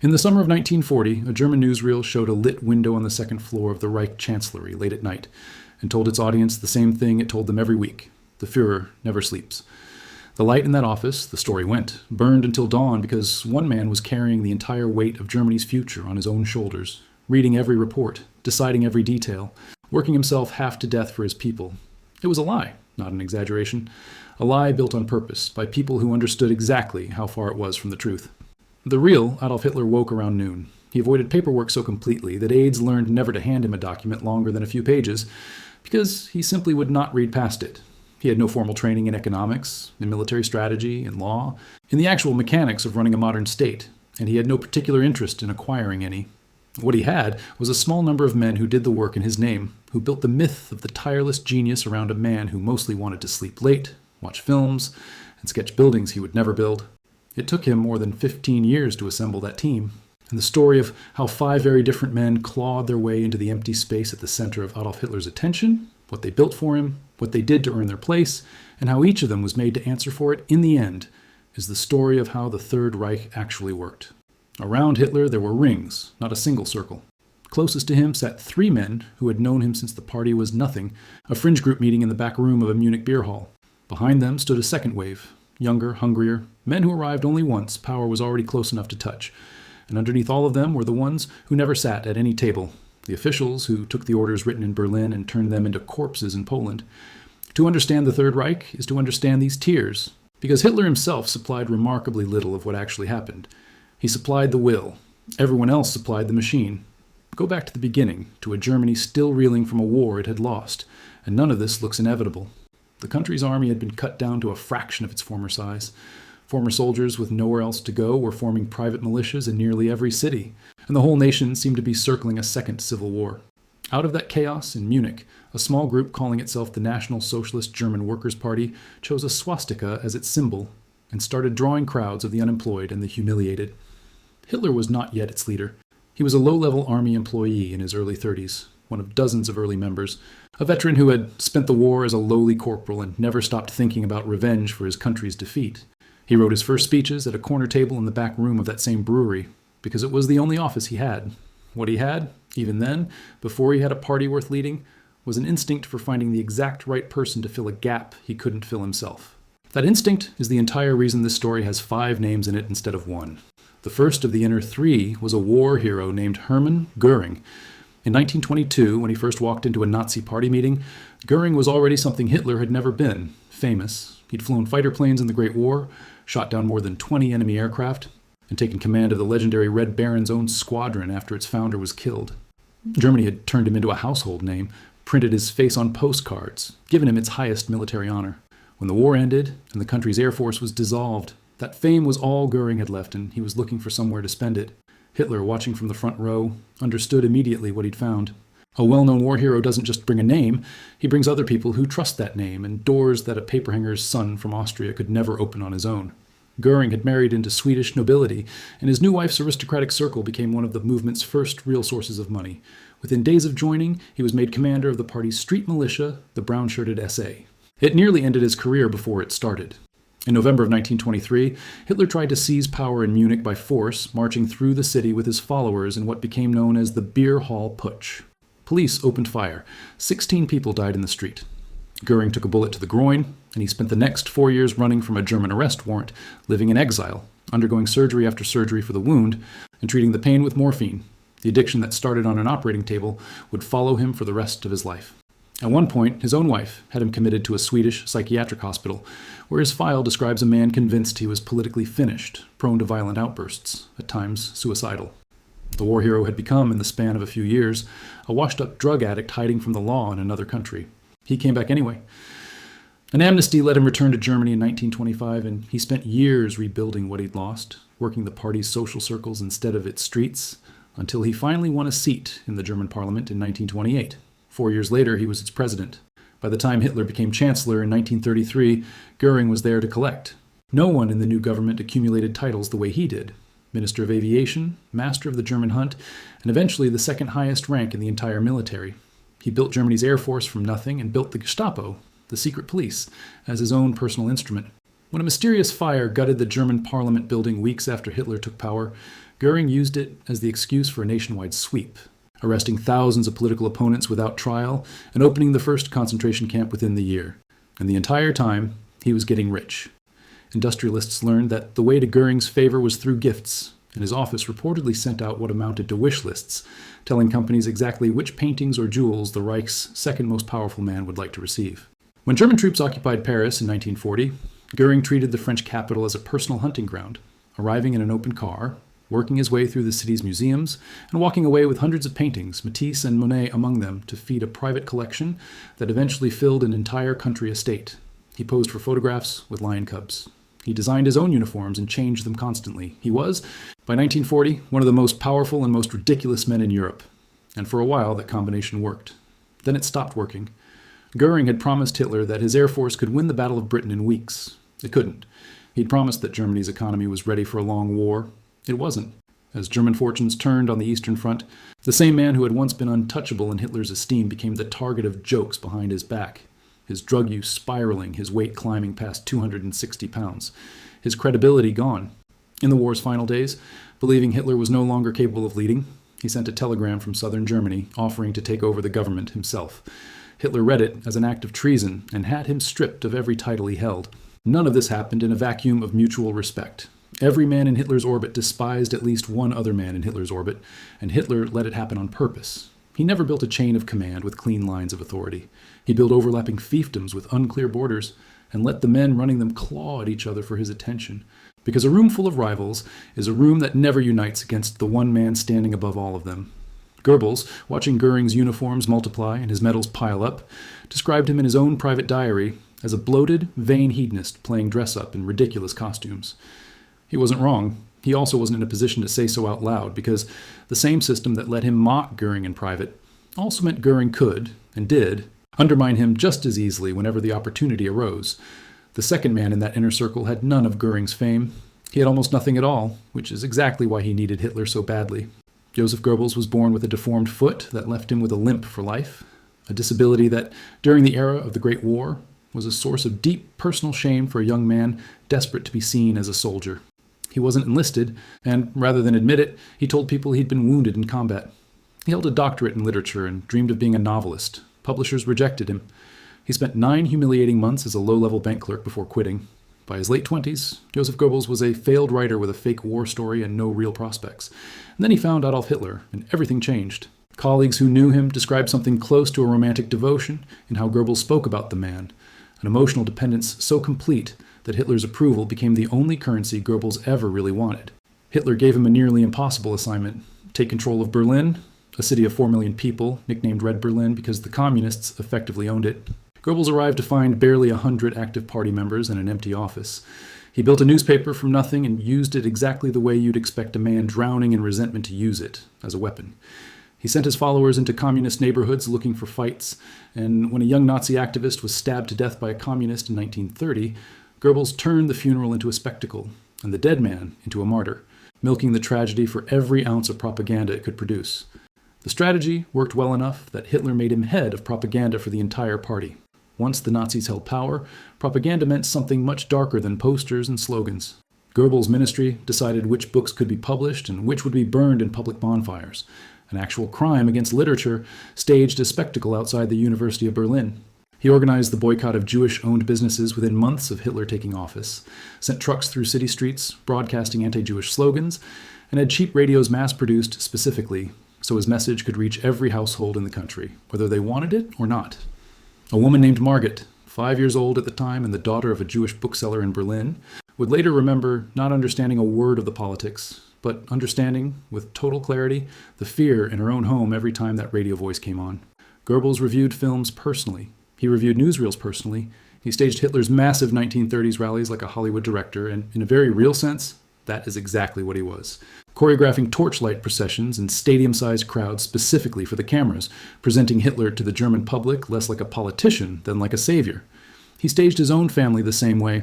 In the summer of 1940, a German newsreel showed a lit window on the second floor of the Reich Chancellery late at night and told its audience the same thing it told them every week: the Führer never sleeps. The light in that office, the story went, burned until dawn because one man was carrying the entire weight of Germany's future on his own shoulders, reading every report, deciding every detail, working himself half to death for his people. It was a lie, not an exaggeration. A lie built on purpose by people who understood exactly how far it was from the truth. The real Adolf Hitler woke around noon. He avoided paperwork so completely that aides learned never to hand him a document longer than a few pages, because he simply would not read past it. He had no formal training in economics, in military strategy, in law, in the actual mechanics of running a modern state, and he had no particular interest in acquiring any. What he had was a small number of men who did the work in his name, who built the myth of the tireless genius around a man who mostly wanted to sleep late, watch films, and sketch buildings he would never build. It took him more than 15 years to assemble that team, and the story of how 5 very different men clawed their way into the empty space at the center of Adolf Hitler's attention, what they built for him, what they did to earn their place, and how each of them was made to answer for it in the end, is the story of how the Third Reich actually worked. Around Hitler there were rings, not a single circle. Closest to him sat 3 men who had known him since the party was nothing, a fringe group meeting in the back room of a Munich beer hall. Behind them stood a second wave, younger, hungrier, men who arrived only once power was already close enough to touch. And underneath all of them were the ones who never sat at any table, the officials who took the orders written in Berlin and turned them into corpses in Poland. To understand the Third Reich is to understand these tiers, because Hitler himself supplied remarkably little of what actually happened. He supplied the will. Everyone else supplied the machine. Go back to the beginning, to a Germany still reeling from a war it had lost, and none of this looks inevitable. The country's army had been cut down to a fraction of its former size. Former soldiers with nowhere else to go were forming private militias in nearly every city, and the whole nation seemed to be circling a second civil war. Out of that chaos, in Munich, a small group calling itself the National Socialist German Workers' Party chose a swastika as its symbol and started drawing crowds of the unemployed and the humiliated. Hitler was not yet its leader. He was a low-level army employee in his early 30s, one of dozens of early members, a veteran who had spent the war as a lowly corporal and never stopped thinking about revenge for his country's defeat. He wrote his first speeches at a corner table in the back room of that same brewery, because it was the only office he had. What he had, even then, before he had a party worth leading, was an instinct for finding the exact right person to fill a gap he couldn't fill himself. That instinct is the entire reason this story has 5 names in it instead of 1. The first of the inner 3 was a war hero named Herman Göring. In 1922, when he first walked into a Nazi party meeting, Göring was already something Hitler had never been: famous. He'd flown fighter planes in the Great War, shot down more than 20 enemy aircraft, and taken command of the legendary Red Baron's own squadron after its founder was killed. Germany had turned him into a household name, printed his face on postcards, given him its highest military honor. When the war ended and the country's air force was dissolved, that fame was all Göring had left, and he was looking for somewhere to spend it. Hitler, watching from the front row, understood immediately what he'd found. A well-known war hero doesn't just bring a name, he brings other people who trust that name and doors that a paperhanger's son from Austria could never open on his own. Göring had married into Swedish nobility, and his new wife's aristocratic circle became one of the movement's first real sources of money. Within days of joining, he was made commander of the party's street militia, the brown-shirted SA. It nearly ended his career before it started. In November of 1923, Hitler tried to seize power in Munich by force, marching through the city with his followers in what became known as the Beer Hall Putsch. Police opened fire. 16 people died in the street. Göring took a bullet to the groin, and he spent the next 4 years running from a German arrest warrant, living in exile, undergoing surgery after surgery for the wound, and treating the pain with morphine. The addiction that started on an operating table would follow him for the rest of his life. At one point, his own wife had him committed to a Swedish psychiatric hospital, where his file describes a man convinced he was politically finished, prone to violent outbursts, at times suicidal. The war hero had become, in the span of a few years, a washed-up drug addict hiding from the law in another country. He came back anyway. An amnesty let him return to Germany in 1925, and he spent years rebuilding what he'd lost, working the party's social circles instead of its streets, until he finally won a seat in the German parliament in 1928. 4 years later, he was its president. By the time Hitler became chancellor in 1933, Göring was there to collect. No one in the new government accumulated titles the way he did: Minister of Aviation, Master of the German Hunt, and eventually the second highest rank in the entire military. He built Germany's air force from nothing and built the Gestapo, the secret police, as his own personal instrument. When a mysterious fire gutted the German parliament building weeks after Hitler took power, Göring used it as the excuse for a nationwide sweep, arresting thousands of political opponents without trial and opening the first concentration camp within the year. And the entire time, he was getting rich. Industrialists learned that the way to Göring's favor was through gifts, and his office reportedly sent out what amounted to wish lists, telling companies exactly which paintings or jewels the Reich's second most powerful man would like to receive. When German troops occupied Paris in 1940, Göring treated the French capital as a personal hunting ground, arriving in an open car, working his way through the city's museums, and walking away with hundreds of paintings, Matisse and Monet among them, to feed a private collection that eventually filled an entire country estate. He posed for photographs with lion cubs. He designed his own uniforms and changed them constantly. He was, by 1940, one of the most powerful and most ridiculous men in Europe. And for a while, that combination worked. Then it stopped working. Göring had promised Hitler that his air force could win the Battle of Britain in weeks. It couldn't. He'd promised that Germany's economy was ready for a long war. It wasn't. As German fortunes turned on the Eastern Front, the same man who had once been untouchable in Hitler's esteem became the target of jokes behind his back. His drug use spiraling, his weight climbing past 260 pounds. His credibility gone. In the war's final days, believing Hitler was no longer capable of leading, he sent a telegram from southern Germany offering to take over the government himself. Hitler read it as an act of treason and had him stripped of every title he held. None of this happened in a vacuum of mutual respect. Every man in Hitler's orbit despised at least one other man in Hitler's orbit, and Hitler let it happen on purpose. He never built a chain of command with clean lines of authority. He built overlapping fiefdoms with unclear borders and let the men running them claw at each other for his attention. Because a room full of rivals is a room that never unites against the one man standing above all of them. Goebbels, watching Göring's uniforms multiply and his medals pile up, described him in his own private diary as a bloated, vain hedonist playing dress-up in ridiculous costumes. He wasn't wrong. He also wasn't in a position to say so out loud, because the same system that let him mock Göring in private also meant Göring could, and did, undermine him just as easily whenever the opportunity arose. The second man in that inner circle had none of Göring's fame. He had almost nothing at all, which is exactly why he needed Hitler so badly. Joseph Goebbels was born with a deformed foot that left him with a limp for life, a disability that, during the era of the Great War, was a source of deep personal shame for a young man desperate to be seen as a soldier. He wasn't enlisted, and rather than admit it, he told people he'd been wounded in combat. He held a doctorate in literature and dreamed of being a novelist. Publishers rejected him. He spent 9 humiliating months as a low-level bank clerk before quitting. By his late 20s, Joseph Goebbels was a failed writer with a fake war story and no real prospects. And then he found Adolf Hitler, and everything changed. Colleagues who knew him described something close to a romantic devotion in how Goebbels spoke about the man, an emotional dependence so complete that Hitler's approval became the only currency Goebbels ever really wanted. Hitler gave him a nearly impossible assignment: take control of Berlin, a city of 4 million people, nicknamed Red Berlin because the communists effectively owned it. Goebbels arrived to find barely 100 active party members and an empty office. He built a newspaper from nothing and used it exactly the way you'd expect a man drowning in resentment to use it, as a weapon. He sent his followers into communist neighborhoods looking for fights, and when a young Nazi activist was stabbed to death by a communist in 1930, Goebbels turned the funeral into a spectacle, and the dead man into a martyr, milking the tragedy for every ounce of propaganda it could produce. The strategy worked well enough that Hitler made him head of propaganda for the entire party. Once the Nazis held power, propaganda meant something much darker than posters and slogans. Goebbels' ministry decided which books could be published and which would be burned in public bonfires. An actual crime against literature staged a spectacle outside the University of Berlin. He organized the boycott of Jewish-owned businesses within months of Hitler taking office, sent trucks through city streets, broadcasting anti-Jewish slogans, and had cheap radios mass-produced specifically so his message could reach every household in the country, whether they wanted it or not. A woman named Margit, 5 years old at the time and the daughter of a Jewish bookseller in Berlin, would later remember not understanding a word of the politics, but understanding, with total clarity, the fear in her own home every time that radio voice came on. Goebbels reviewed films personally. He reviewed newsreels personally. He staged Hitler's massive 1930s rallies like a Hollywood director, and in a very real sense, that is exactly what he was. Choreographing torchlight processions and stadium-sized crowds specifically for the cameras, presenting Hitler to the German public less like a politician than like a savior. He staged his own family the same way.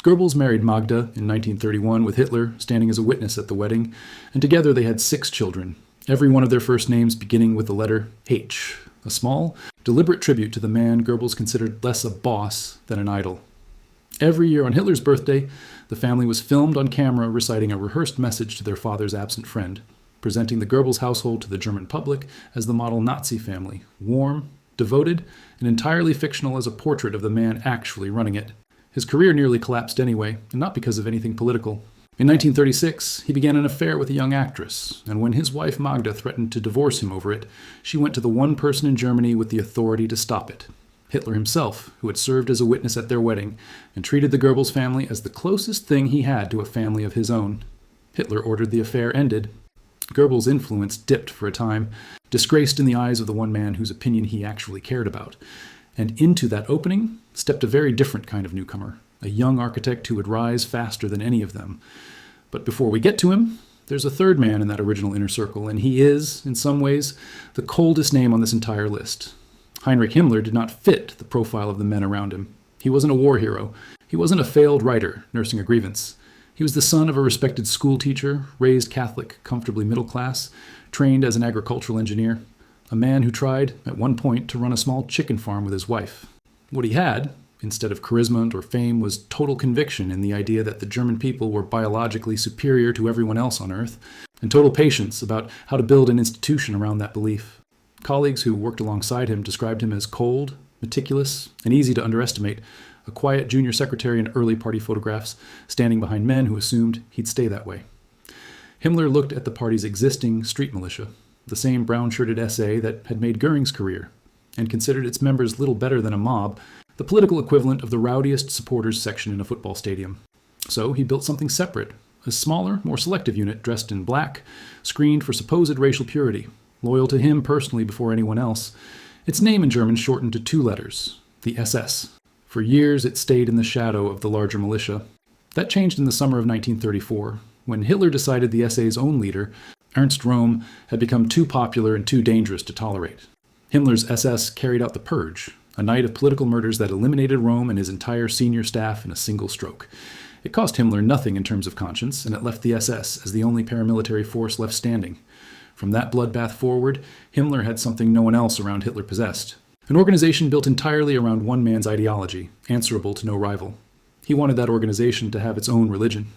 Goebbels married Magda in 1931 with Hitler standing as a witness at the wedding, and together they had 6 children, every one of their first names beginning with the letter H, a small, deliberate tribute to the man Goebbels considered less a boss than an idol. Every year on Hitler's birthday, the family was filmed on camera reciting a rehearsed message to their father's absent friend, presenting the Goebbels household to the German public as the model Nazi family, warm, devoted, and entirely fictional as a portrait of the man actually running it. His career nearly collapsed anyway, and not because of anything political. In 1936, he began an affair with a young actress, and when his wife Magda threatened to divorce him over it, she went to the one person in Germany with the authority to stop it, Hitler himself, who had served as a witness at their wedding and treated the Goebbels family as the closest thing he had to a family of his own. Hitler ordered the affair ended. Goebbels' influence dipped for a time, disgraced in the eyes of the one man whose opinion he actually cared about. And into that opening stepped a very different kind of newcomer, a young architect who would rise faster than any of them. But before we get to him, there's a third man in that original inner circle, and he is, in some ways, the coldest name on this entire list. Heinrich Himmler did not fit the profile of the men around him. He wasn't a war hero. He wasn't a failed writer nursing a grievance. He was the son of a respected school teacher, raised Catholic, comfortably middle class, trained as an agricultural engineer, a man who tried, at one point, to run a small chicken farm with his wife. What he had, instead of charisma or fame, was total conviction in the idea that the German people were biologically superior to everyone else on Earth, and total patience about how to build an institution around that belief. Colleagues who worked alongside him described him as cold, meticulous, and easy to underestimate, a quiet junior secretary in early party photographs, standing behind men who assumed he'd stay that way. Himmler looked at the party's existing street militia, the same brown-shirted SA that had made Göring's career, and considered its members little better than a mob, the political equivalent of the rowdiest supporters section in a football stadium. So he built something separate, a smaller, more selective unit dressed in black, screened for supposed racial purity, loyal to him personally before anyone else. Its name in German shortened to 2 letters, the SS. For years it stayed in the shadow of the larger militia. That changed in the summer of 1934, when Hitler decided the SA's own leader, Ernst Röhm, had become too popular and too dangerous to tolerate. Himmler's SS carried out the Purge, a night of political murders that eliminated Röhm and his entire senior staff in a single stroke. It cost Himmler nothing in terms of conscience, and it left the SS as the only paramilitary force left standing. From that bloodbath forward, Himmler had something no one else around Hitler possessed. An organization built entirely around one man's ideology, answerable to no rival. He wanted that organization to have its own religion.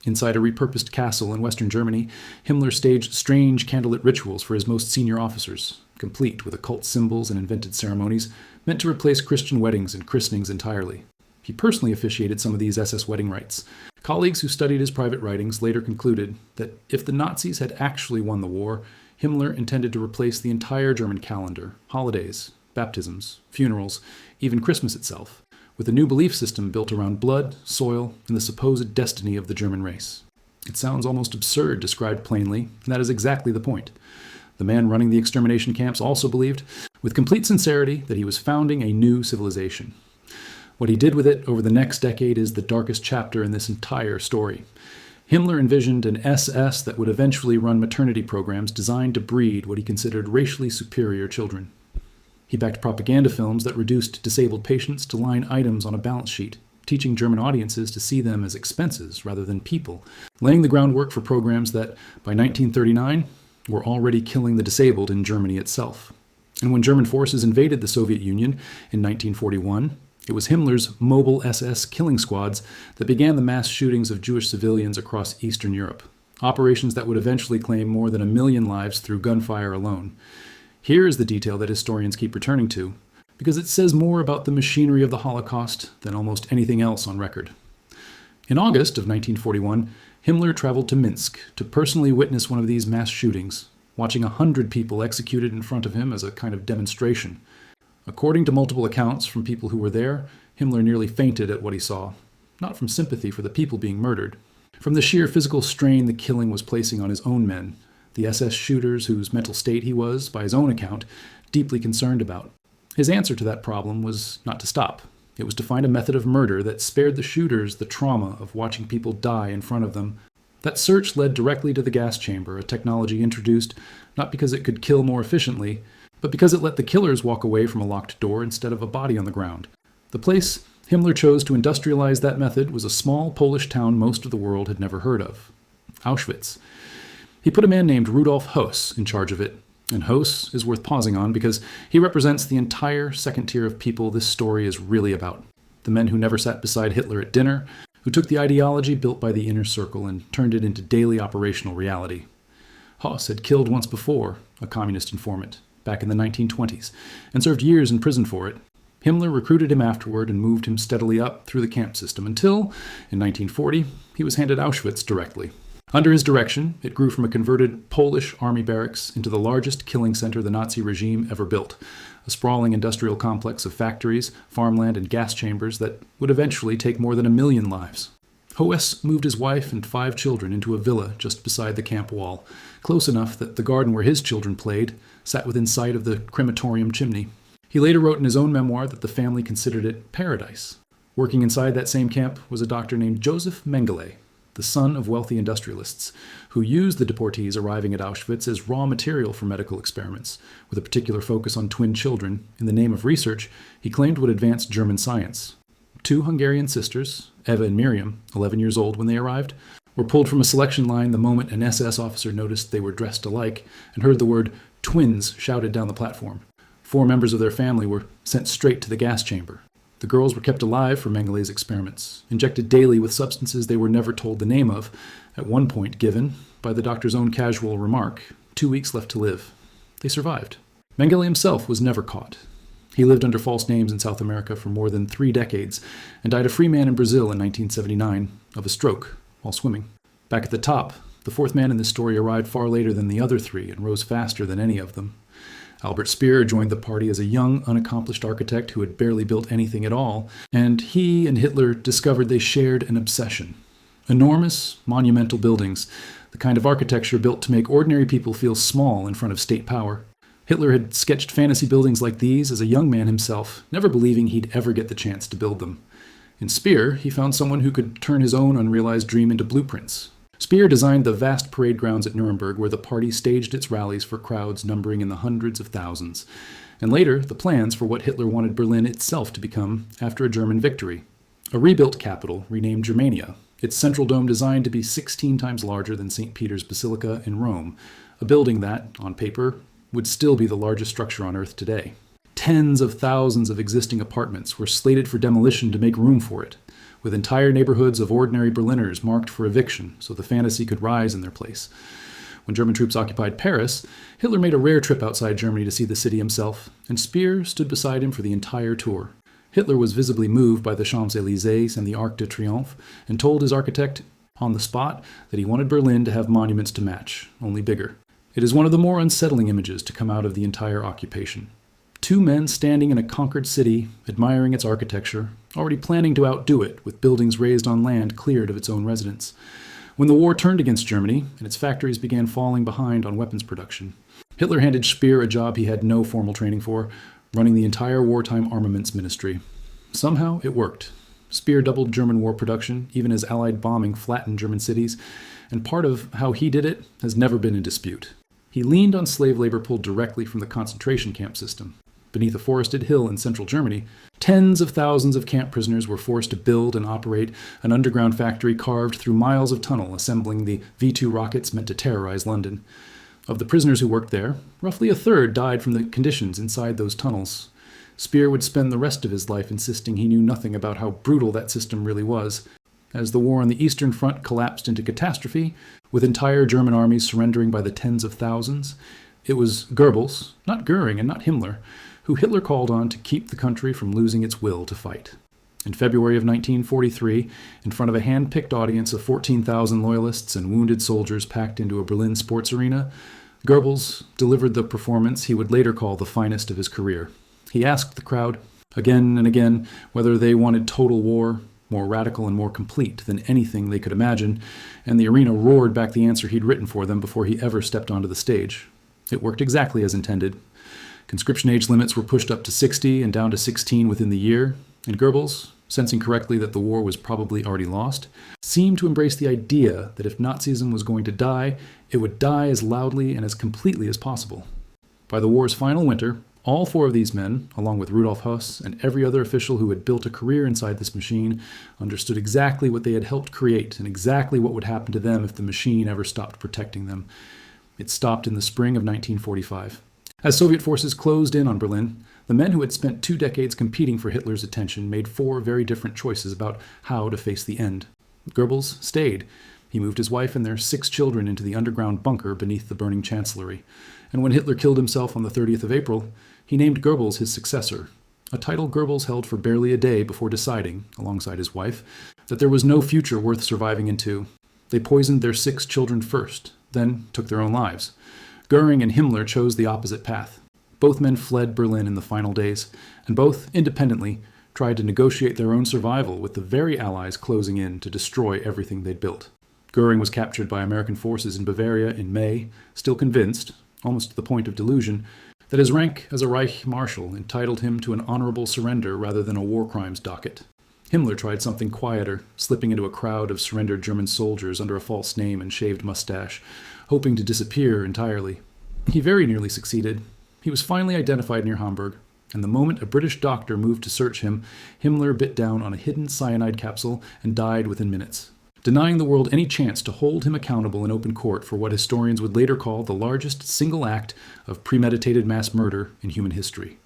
Inside a repurposed castle in Western Germany, Himmler staged strange candlelit rituals for his most senior officers, complete with occult symbols and invented ceremonies, meant to replace Christian weddings and christenings entirely. He personally officiated some of these SS wedding rites. Colleagues who studied his private writings later concluded that if the Nazis had actually won the war, Himmler intended to replace the entire German calendar, holidays, baptisms, funerals, even Christmas itself, with a new belief system built around blood, soil, and the supposed destiny of the German race. It sounds almost absurd described plainly, and that is exactly the point. The man running the extermination camps also believed, with complete sincerity, that he was founding a new civilization. What he did with it over the next decade is the darkest chapter in this entire story. Himmler envisioned an SS that would eventually run maternity programs designed to breed what he considered racially superior children. He backed propaganda films that reduced disabled patients to line items on a balance sheet, teaching German audiences to see them as expenses rather than people, laying the groundwork for programs that, by 1939, were already killing the disabled in Germany itself. And when German forces invaded the Soviet Union in 1941, it was Himmler's mobile SS killing squads that began the mass shootings of Jewish civilians across Eastern Europe, operations that would eventually claim more than 1 million lives through gunfire alone. Here is the detail that historians keep returning to, because it says more about the machinery of the Holocaust than almost anything else on record. In August of 1941, Himmler traveled to Minsk to personally witness one of these mass shootings, watching 100 people executed in front of him as a kind of demonstration. According to multiple accounts from people who were there, Himmler nearly fainted at what he saw, not from sympathy for the people being murdered, from the sheer physical strain the killing was placing on his own men, the SS shooters whose mental state he was, by his own account, deeply concerned about. His answer to that problem was not to stop. It was to find a method of murder that spared the shooters the trauma of watching people die in front of them. That search led directly to the gas chamber, a technology introduced not because it could kill more efficiently, but because it let the killers walk away from a locked door instead of a body on the ground. The place Himmler chose to industrialize that method was a small Polish town most of the world had never heard of, Auschwitz. He put a man named Rudolf Höss in charge of it, and Höss is worth pausing on because he represents the entire second tier of people this story is really about. the men who never sat beside Hitler at dinner, who took the ideology built by the inner circle and turned it into daily operational reality. Hoss had killed once before a communist informant, back in the 1920s, and served years in prison for it. Himmler recruited him afterward and moved him steadily up through the camp system until, in 1940, he was handed Auschwitz directly. Under his direction, it grew from a converted Polish army barracks into the largest killing center the Nazi regime ever built, a sprawling industrial complex of factories, farmland, and gas chambers that would eventually take more than 1 million lives. Hoess moved his wife and 5 children into a villa just beside the camp wall, close enough that the garden where his children played sat within sight of the crematorium chimney. He later wrote in his own memoir that the family considered it paradise. Working inside that same camp was a doctor named Joseph Mengele, the son of wealthy industrialists, who used the deportees arriving at Auschwitz as raw material for medical experiments, with a particular focus on twin children, in the name of research he claimed would advance German science. 2 Hungarian sisters, Eva and Miriam, 11 years old when they arrived, were pulled from a selection line the moment an SS officer noticed they were dressed alike and heard the word twins shouted down the platform. 4 members of their family were sent straight to the gas chamber. The girls were kept alive for Mengele's experiments, injected daily with substances they were never told the name of, at one point given, by the doctor's own casual remark, 2 weeks left to live. They survived. Mengele himself was never caught. He lived under false names in South America for more than 3 decades and died a free man in Brazil in 1979 of a stroke while swimming. Back at the top, the 4th man in this story arrived far later than the other 3 and rose faster than any of them. Albert Speer joined the party as a young, unaccomplished architect who had barely built anything at all, and he and Hitler discovered they shared an obsession. Enormous, monumental buildings, the kind of architecture built to make ordinary people feel small in front of state power. Hitler had sketched fantasy buildings like these as a young man himself, never believing he'd ever get the chance to build them. In Speer, he found someone who could turn his own unrealized dream into blueprints. Speer designed the vast parade grounds at Nuremberg where the party staged its rallies for crowds numbering in the hundreds of thousands, and later the plans for what Hitler wanted Berlin itself to become after a German victory. A rebuilt capital renamed Germania, its central dome designed to be 16 times larger than St. Peter's Basilica in Rome, a building that, on paper, would still be the largest structure on Earth today. Tens of thousands of existing apartments were slated for demolition to make room for it, with entire neighborhoods of ordinary Berliners marked for eviction so the fantasy could rise in their place. When German troops occupied Paris, Hitler made a rare trip outside Germany to see the city himself, and Speer stood beside him for the entire tour. Hitler was visibly moved by the Champs-Élysées and the Arc de Triomphe, and told his architect on the spot that he wanted Berlin to have monuments to match, only bigger. It is one of the more unsettling images to come out of the entire occupation. 2 men standing in a conquered city, admiring its architecture, already planning to outdo it with buildings raised on land cleared of its own residents. When the war turned against Germany and its factories began falling behind on weapons production, Hitler handed Speer a job he had no formal training for, running the entire wartime armaments ministry. Somehow it worked. Speer doubled German war production, even as Allied bombing flattened German cities, and part of how he did it has never been in dispute. He leaned on slave labor pulled directly from the concentration camp system. Beneath a forested hill in central Germany, tens of thousands of camp prisoners were forced to build and operate an underground factory carved through miles of tunnel assembling the V-2 rockets meant to terrorize London. Of the prisoners who worked there, roughly a third died from the conditions inside those tunnels. Speer would spend the rest of his life insisting he knew nothing about how brutal that system really was. As the war on the Eastern Front collapsed into catastrophe, with entire German armies surrendering by the tens of thousands, it was Goebbels, not Göring and not Himmler, who Hitler called on to keep the country from losing its will to fight. In February of 1943, in front of a hand-picked audience of 14,000 loyalists and wounded soldiers packed into a Berlin sports arena, Goebbels delivered the performance he would later call the finest of his career. He asked the crowd, again and again, whether they wanted total war, more radical and more complete than anything they could imagine, and the arena roared back the answer he'd written for them before he ever stepped onto the stage. It worked exactly as intended. Conscription age limits were pushed up to 60 and down to 16 within the year, and Goebbels, sensing correctly that the war was probably already lost, seemed to embrace the idea that if Nazism was going to die, it would die as loudly and as completely as possible. By the war's final winter, all 4 of these men, along with Rudolf Höss and every other official who had built a career inside this machine, understood exactly what they had helped create and exactly what would happen to them if the machine ever stopped protecting them. It stopped in the spring of 1945. As Soviet forces closed in on Berlin, the men who had spent 2 decades competing for Hitler's attention made 4 very different choices about how to face the end. Goebbels stayed. He moved his wife and their 6 children into the underground bunker beneath the burning chancellery. And when Hitler killed himself on the 30th of April, he named Goebbels his successor, a title Goebbels held for barely a day before deciding, alongside his wife, that there was no future worth surviving into. They poisoned their 6 children first, then took their own lives. Göring and Himmler chose the opposite path. Both men fled Berlin in the final days, and both, independently, tried to negotiate their own survival with the very Allies closing in to destroy everything they'd built. Göring was captured by American forces in Bavaria in May, still convinced, almost to the point of delusion, that his rank as a Reich Marshal entitled him to an honorable surrender rather than a war crimes docket. Himmler tried something quieter, slipping into a crowd of surrendered German soldiers under a false name and shaved mustache, hoping to disappear entirely. He very nearly succeeded. He was finally identified near Hamburg, and the moment a British doctor moved to search him, Himmler bit down on a hidden cyanide capsule and died within minutes, denying the world any chance to hold him accountable in open court for what historians would later call the largest single act of premeditated mass murder in human history,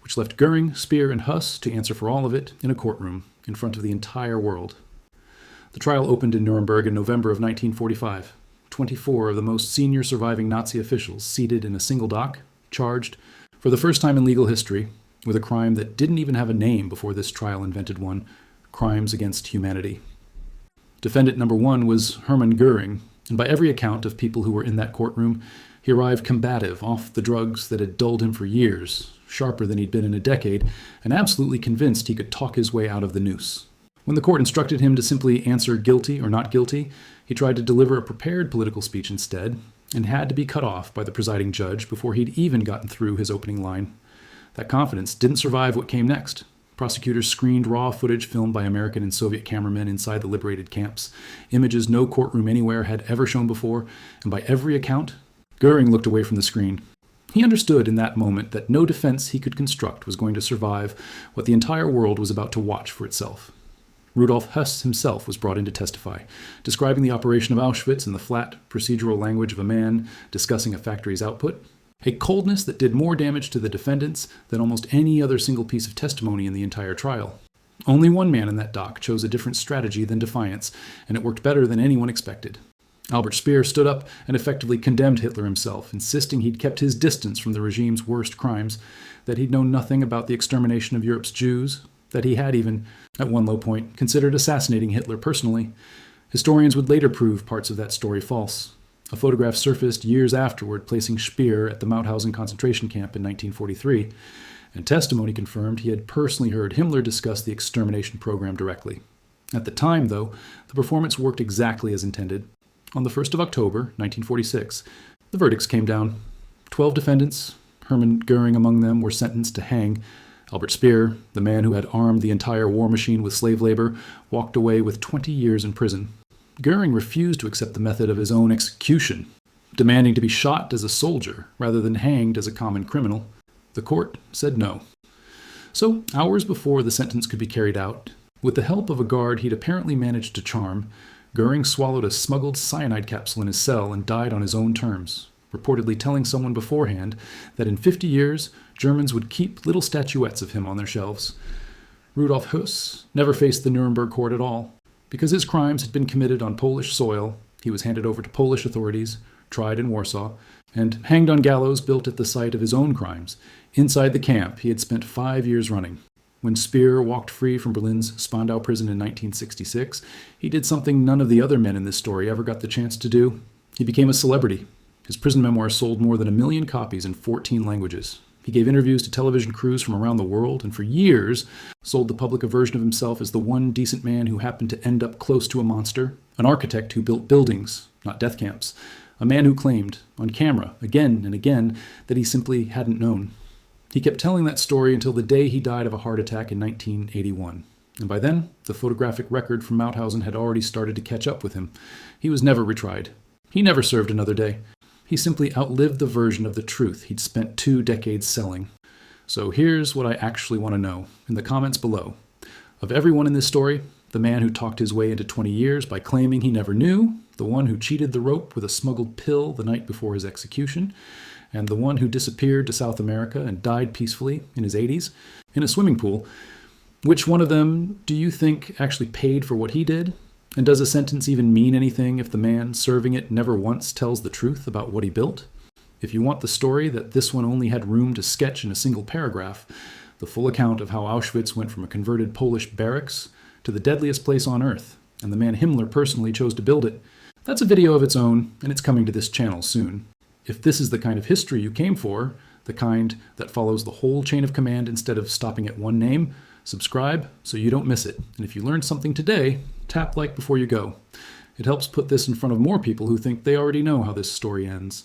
which left Göring, Speer, and Huss to answer for all of it in a courtroom in front of the entire world. The trial opened in Nuremberg in November of 1945. 24 of the most senior surviving Nazi officials seated in a single dock, charged, for the first time in legal history, with a crime that didn't even have a name before this trial invented one: crimes against humanity. Defendant number 1 was Herman Göring, and by every account of people who were in that courtroom, he arrived combative, off the drugs that had dulled him for years, sharper than he'd been in a decade, and absolutely convinced he could talk his way out of the noose. When the court instructed him to simply answer guilty or not guilty, he tried to deliver a prepared political speech instead, and had to be cut off by the presiding judge before he'd even gotten through his opening line. That confidence didn't survive what came next. Prosecutors screened raw footage filmed by American and Soviet cameramen inside the liberated camps, images no courtroom anywhere had ever shown before, and by every account, Göring looked away from the screen. He understood in that moment that no defense he could construct was going to survive what the entire world was about to watch for itself. Rudolf Höss himself was brought in to testify, describing the operation of Auschwitz in the flat, procedural language of a man discussing a factory's output, a coldness that did more damage to the defendants than almost any other single piece of testimony in the entire trial. Only one man in that dock chose a different strategy than defiance, and it worked better than anyone expected. Albert Speer stood up and effectively condemned Hitler himself, insisting he'd kept his distance from the regime's worst crimes, that he'd known nothing about the extermination of Europe's Jews, that he had even, at one low point, considered assassinating Hitler personally. Historians would later prove parts of that story false. A photograph surfaced years afterward placing Speer at the Mauthausen concentration camp in 1943, and testimony confirmed he had personally heard Himmler discuss the extermination program directly. At the time, though, the performance worked exactly as intended. On the 1st of October, 1946, the verdicts came down. 12 defendants, Hermann Göring among them, were sentenced to hang. Albert Speer, the man who had armed the entire war machine with slave labor, walked away with 20 years in prison. Göring refused to accept the method of his own execution, demanding to be shot as a soldier rather than hanged as a common criminal. The court said no. So, hours before the sentence could be carried out, with the help of a guard he'd apparently managed to charm, Göring swallowed a smuggled cyanide capsule in his cell and died on his own terms, reportedly telling someone beforehand that in 50 years, Germans would keep little statuettes of him on their shelves. Rudolf Höss never faced the Nuremberg court at all. Because his crimes had been committed on Polish soil, he was handed over to Polish authorities, tried in Warsaw, and hanged on gallows built at the site of his own crimes, inside the camp he had spent 5 years running. When Speer walked free from Berlin's Spandau prison in 1966, he did something none of the other men in this story ever got the chance to do. He became a celebrity. His prison memoirs sold more than 1 million copies in 14 languages. He gave interviews to television crews from around the world, and for years sold the public a version of himself as the one decent man who happened to end up close to a monster, an architect who built buildings, not death camps, a man who claimed, on camera, again and again, that he simply hadn't known. He kept telling that story until the day he died of a heart attack in 1981. And by then, the photographic record from Mauthausen had already started to catch up with him. He was never retried. He never served another day. He simply outlived the version of the truth he'd spent 2 decades selling. So here's what I actually want to know, in the comments below. Of everyone in this story, the man who talked his way into 20 years by claiming he never knew, the one who cheated the rope with a smuggled pill the night before his execution, and the one who disappeared to South America and died peacefully in his 80s in a swimming pool. Which one of them do you think actually paid for what he did? And does a sentence even mean anything if the man serving it never once tells the truth about what he built? If you want the story that this one only had room to sketch in a single paragraph, the full account of how Auschwitz went from a converted Polish barracks to the deadliest place on earth, and the man Himmler personally chose to build it, that's a video of its own, and it's coming to this channel soon. If this is the kind of history you came for, the kind that follows the whole chain of command instead of stopping at one name, subscribe so you don't miss it. And if you learned something today, tap like before you go. It helps put this in front of more people who think they already know how this story ends.